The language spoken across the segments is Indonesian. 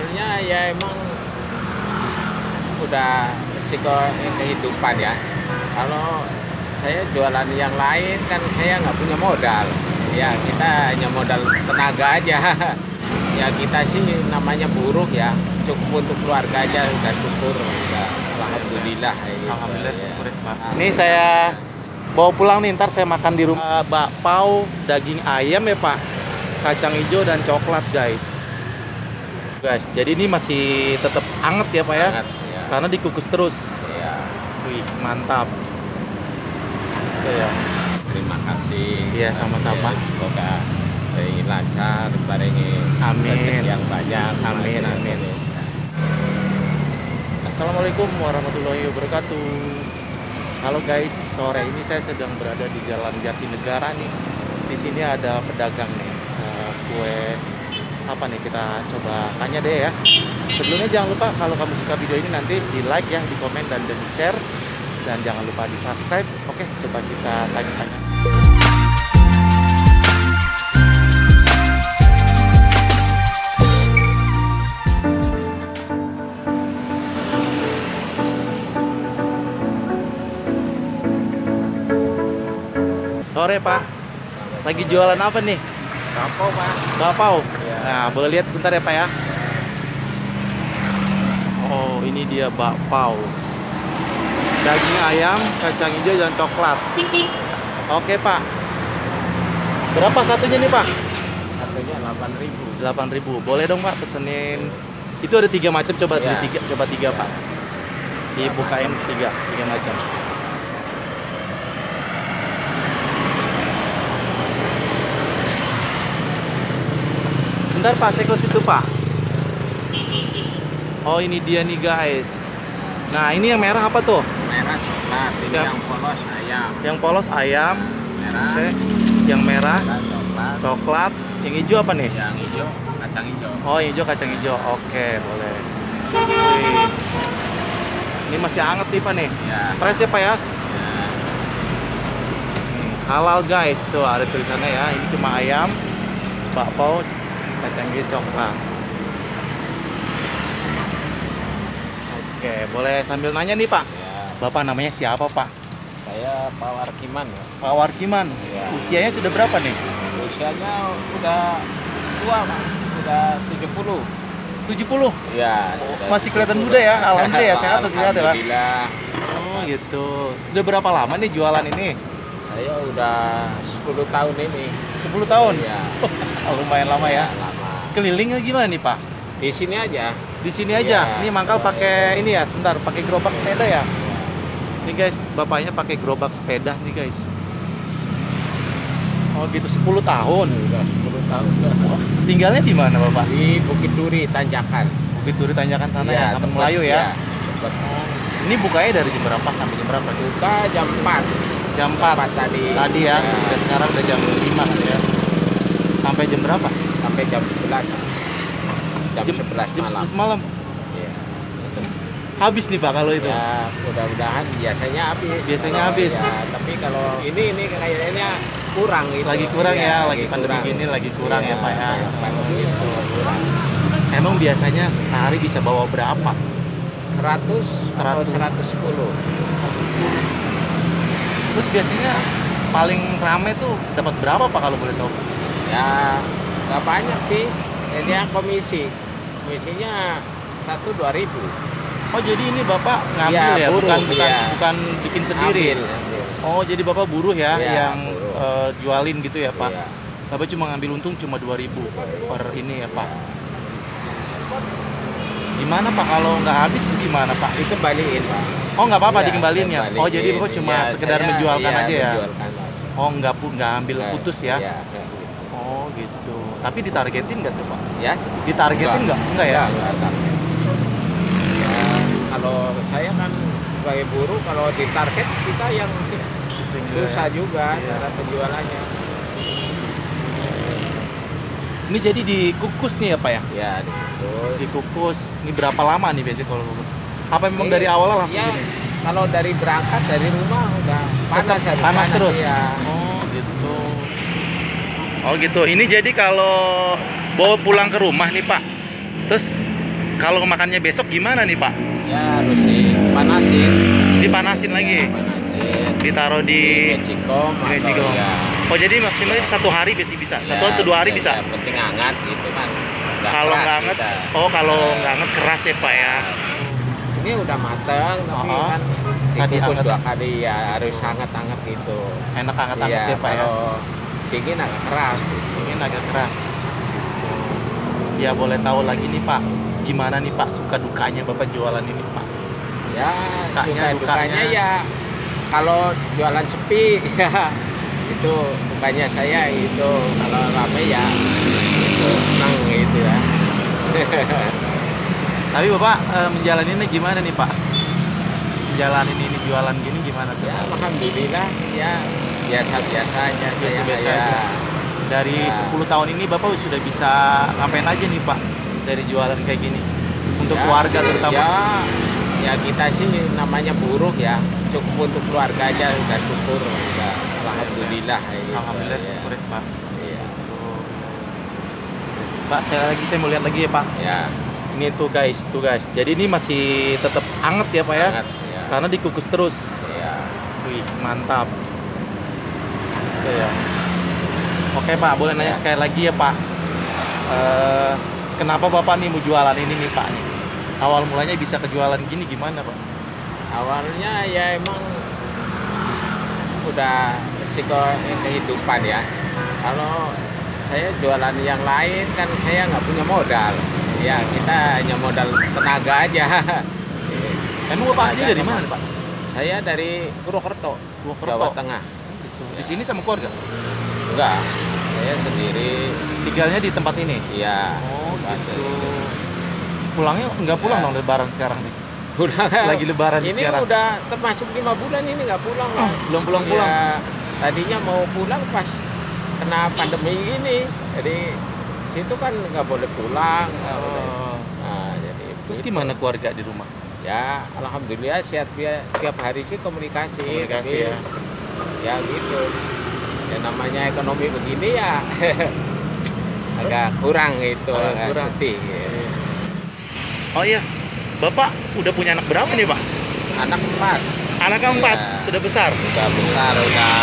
Soalnya ya emang udah risiko kehidupan ya. Kalau saya jualan yang lain kan saya nggak punya modal. Ya kita hanya modal tenaga aja. Ya kita sih namanya buruh ya. Cukup untuk keluarga aja udah syukur. Udah, alhamdulillah. Gitu. Alhamdulillah syukur ya Pak. Ini saya bawa pulang nih, ntar saya makan di rumah. Bakpao daging ayam ya Pak, kacang hijau dan coklat guys. Guys, jadi ini masih tetap anget ya Pak ya, Sangat, ya. karena dikukus terus. Ya. Wih, mantap. Oke ya. Terima kasih. Iya, sama-sama. Semoga paringi lancar, paringi Amin. rezeki yang banyak. Amin, amin. Assalamualaikum warahmatullahi wabarakatuh. Halo guys, sore ini saya sedang berada di Jalan Jatinegara nih. Di sini ada pedagang nih, kue apa nih, kita coba tanya deh ya. Sebelumnya jangan lupa kalau kamu suka video ini nanti di like ya, di komen dan di share, dan jangan lupa di subscribe. Oke, coba kita tanya-tanya. Sore Pak, lagi jualan apa nih? Kapau, Pak. Bakpao. Iya. Nah, boleh lihat sebentar ya Pak ya. Oh, ini dia bakpao. Daging ayam, kacang hijau dan coklat. Oke Pak. Berapa satunya nih Pak? Harganya 8.000. 8.000. Boleh dong Pak pesenin. Itu ada 3 macam, coba Iya. coba 3 Pak. Dibukain 3 macam. Bentar Pak, saya ke situ Pak. Oh, ini dia nih guys. Nah, ini yang merah apa tuh? Merah coklat, ini Ya. yang polos ayam. Yang polos ayam. Merah, Oke. Yang merah coklat. coklat. Yang hijau apa nih? Yang hijau kacang hijau. Oh, yang hijau kacang hijau. Oke, boleh. Wih. Ini masih hangat nih Pak nih. Ya. Price ya Pak ya? Ya. Halal guys, tuh ada tulisannya ya. Ini cuma ayam, bakpao, kacang hijau coklat. Oke, boleh sambil nanya nih Pak. Ya. Bapak namanya siapa Pak? Saya Pak Warkiman ya. Pak Warkiman. Ya. Usianya sudah berapa nih? Usianya udah tua, Pak. Udah 70. 70. Ya. Masih kelihatan muda ya. Alhamdulillah ya, sehat sehat ya Pak. Alhamdulillah. Oh gitu. Sudah berapa lama nih jualan ini? Saya udah 10 tahun ini. 10 tahun. Ya. Oh, lumayan lama ya. Lama. Kelilingnya gimana nih Pak? Di sini aja. Di sini aja. Iya. Ini mangkal pakai ini ya, sebentar, pakai gerobak sepeda ya. Nih guys, bapaknya pakai gerobak sepeda nih guys. Oh gitu, 10 tahun. Udah 10 tahun. Tinggalnya di mana Bapak? Di Bukit Duri, Tanjakan. Bukit Duri Tanjakan sana ya, Taman tempat- Melayu ya. tempat Ini bukanya dari jam berapa sampai jam berapa? buka jam 4. Jam 4 tadi. tadi ya. Dan sekarang udah jam 5 kan ya. Sampai jam berapa? Sampai jam 11. Jam 11 jam malam. 11 malam. Iya. Habis nih Pak kalau itu. Ya, mudah-mudahan biasanya habis. Biasanya Kalau- habis. Ya, tapi kalau ini kayaknya kurang gitu. Lagi kurang Iya, ya, lagi pandemi kurang. gini lagi kurang ya Pak ya. Pandemi itu kurang. Emang biasanya sehari bisa bawa berapa? 100 atau 100. 110. Terus biasanya paling rame tuh dapat berapa Pak kalau boleh tahu? Ya, nggak banyak sih. Jadi yang komisinya 1-2 ribu. Oh jadi ini Bapak ngambil Iya, ya, buruh, iya. bukan bikin sendiri. Ambil. Oh jadi Bapak buruh ya, Iya, yang buruh. jualin gitu ya Pak. Iya. Bapak cuma ngambil untung cuma 2.000 per ini ya Pak. Gimana Pak kalau nggak habis tuh gimana Pak? Dikembaliin, Pak. Oh nggak apa-apa Iya, dikembaliin ya. Oh jadi Bapak cuma Iya, sekedar saya- menjualkan iya, aja ya. menjualkan aja. Oh nggak ambil Nggak, putus ya. Iya, kayak gitu. Oh gitu. Tapi ditargetin nggak tuh Pak? Ya, Ditargetin nggak? Enggak ya. Nggak target. Ya, kalau saya kan sebagai buruh, kalau ditarget kita yang susah juga Iya. cara penjualannya. Ini jadi dikukus nih ya Pak ya? Ya, gitu. Dikukus. Ini berapa lama nih biasanya kalau kukus? Apa memang Iya, dari awal langsung ya, gini? kalau dari berangkat dari rumah udah panas, habis Panas terus? Ya. Oh gitu. Oh gitu. Ini jadi kalau bawa pulang ke rumah nih Pak, terus Kalau makannya besok gimana nih Pak? Ya harus dipanasin. Dipanasin lagi? Panasin. Ditaruh di Magicom atau Magicom. ya. Oh jadi maksimalnya 1 hari bisa? 1 atau 2 hari bisa? Ya, penting hangat gitu kan. Kalau nggak hangat, kalau nggak hangat keras ya Pak ya. Ini udah mateng tapi kan Tadi dikukus hangat. 2 kali ya harus hangat-hangat gitu. Enak hangat-hangat Iya, ya Pak ya. kalau dingin agak keras. Ini agak keras. Ya boleh tahu lagi nih Pak, gimana nih Pak suka dukanya Bapak jualan ini Pak? Ya Sukanya, suka dukanya ya kalau jualan sepi ya itu dukanya saya itu, kalau rame ya itu senang gitu ya. Tapi Bapak menjalaninya gimana nih Pak? Menjalani ini jualan gini gimana tuh? Ya alhamdulillah ya biasa-biasa aja saya Biasa-biasa ya. aja. Dari Ya. 10 tahun ini Bapak sudah bisa ngapain aja nih Pak dari jualan kayak gini? Untuk Ya, keluarga terutama. ya kita sih namanya buruh ya, cukup untuk keluarga aja udah syukur udah, alhamdulillah gitu. Alhamdulillah Ya. syukur ya Pak. Iya. Pak, saya mau lihat lagi ya Pak. Ya, Ini tuh guys. Jadi ini masih tetap anget ya Pak ya? sangat, ya. Karena dikukus terus. Ya. Wih, mantap. Oke ya. Oke Pak, boleh nanya Ya. sekali lagi ya Pak. Kenapa Bapak nih mau jualan ini nih Pak nih? Awal mulanya bisa kejualan gini gimana Pak? Awalnya ya emang udah risiko kehidupan ya. Kalau saya jualan yang lain kan saya nggak punya modal. Ya kita hanya modal tenaga aja. Emang Bapak asli dari mana nih Pak? Saya dari Purwokerto, Jawa Tengah. Di sini sama keluarga? Enggak, saya sendiri. Tinggalnya di tempat ini? Ya. Oh gitu. gitu. Pulangnya nggak pulang Ya. dong lebaran sekarang nih? Udah Lagi lebaran ini sekarang. udah termasuk 5 bulan ini nggak pulang lah. Belum pulang-pulang? Ya, tadinya mau pulang pas kena pandemi ini, jadi itu kan nggak boleh pulang. Nggak boleh. Oh. Nah, jadi Terus begitu. gimana keluarga di rumah? Ya alhamdulillah sehat, tiap hari sih komunikasi. Komunikasi tapi ya. Ya gitu. Ya namanya ekonomi begini ya agak kurang gitu, Agak agak kurang. sedih. Ya. Oh iya, Bapak udah punya anak berapa nih Pak? Anak 4 Anak keempat, Iya. sudah besar. udah besar, udah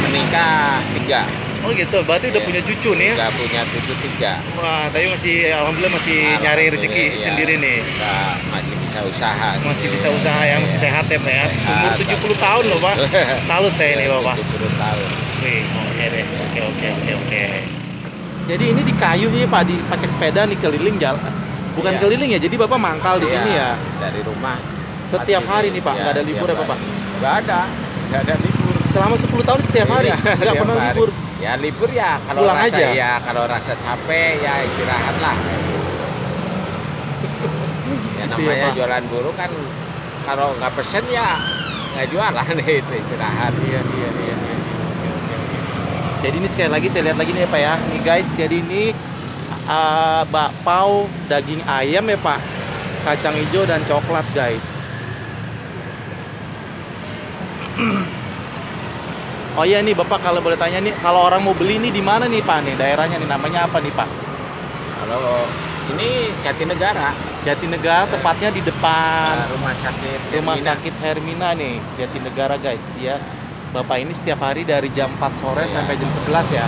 menikah 3. Oh gitu, berarti udah Iya. punya cucu nih ya? Udah punya cucu 3. Wah, tapi alhamdulillah masih nyari rezeki Iya. sendiri nih. Udah masih bisa usaha. Masih bisa usaha ya, masih sehat ya Pak ya. Umur Sehat. 70 tahun loh Pak. Salut saya nih Bapak. 70 tahun. Wih, oke deh. Oke. Jadi ini di kayu nih Pak, dipakai sepeda nih keliling jalan. Bukan Iya. keliling ya, jadi Bapak mangkal di Iya, sini ya. Dari rumah. Setiap Pasti. hari nih Pak, Iya, nggak ada libur ya tiap Bapak? hari. Nggak ada libur. Selama 10 tahun setiap hari, Iya, nggak tiap pernah hari. libur. Ya libur ya kalau Pulang rasa aja? ya kalau rasa capek ya istirahat lah. Ya namanya Pak. jualan buruh kan kalau nggak pesen ya nggak jualan itu istirahat. Iya. Jadi ini sekali lagi saya lihat lagi nih ya Pak ya. Nih guys, jadi ini bakpao daging ayam ya Pak. Kacang hijau dan coklat guys. Oh iya nih Bapak, kalau boleh tanya nih, kalau orang mau beli nih di mana nih Pak nih? Daerahnya nih namanya apa nih Pak? Kalau ini Jatinegara, Jatinegara, tepatnya di depan rumah sakit. Rumah Hermina. Sakit Hermina nih, Jatinegara guys. Dia Bapak ini setiap hari dari jam 4 sore Iya. sampai jam 11 ya.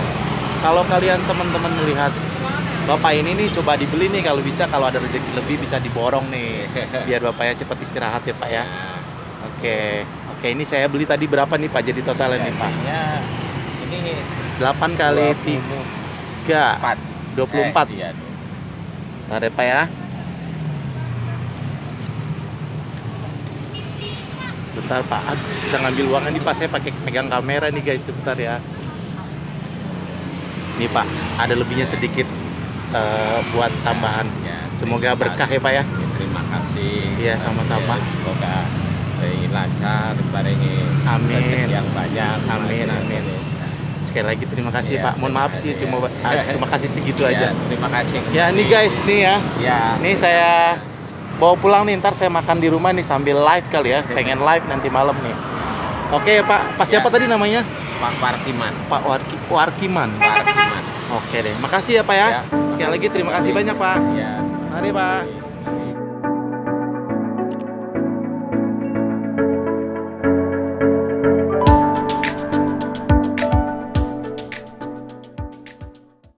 Kalau kalian teman-teman melihat Bapak ini nih, coba dibeli nih kalau bisa, kalau ada rezeki lebih bisa diborong nih. Biar Bapaknya cepat istirahat ya Pak ya. Oke, ini saya beli tadi berapa nih Pak jadi totalnya nih Pak? Ya, ini 8 kali 3 4. 24. Iya. Ntar ya Pak ya. Bentar Pak, aduh susah ngambil uangnya nih Pak, saya pakai pegang kamera nih guys, sebentar ya. Nih Pak, ada lebihnya sedikit buat tambahan. Ya, Semoga terima berkah ya Pak ya. kasih. Terima kasih. Iya, sama-sama. Ya, semoga paringi lancar, paringi Amin. rezeki yang banyak. Amin. Sekali lagi terima kasih Iya, Pak. Mohon maaf sih, terima cuma kasih segitu Ya, aja. terima kasih. Ya nih guys, nih ya. Ya. Nih saya bawa pulang nih, ntar saya makan di rumah nih sambil live kali ya. Pengen live nanti malam nih. Oke ya Pak, siapa Ya. tadi namanya? Pak Warkiman. Pak Warkiman. Warkiman. Oke deh, makasih ya Pak ya. Ya. Sekali lagi terima kasih banyak Pak. Ya. Mari Pak. ini.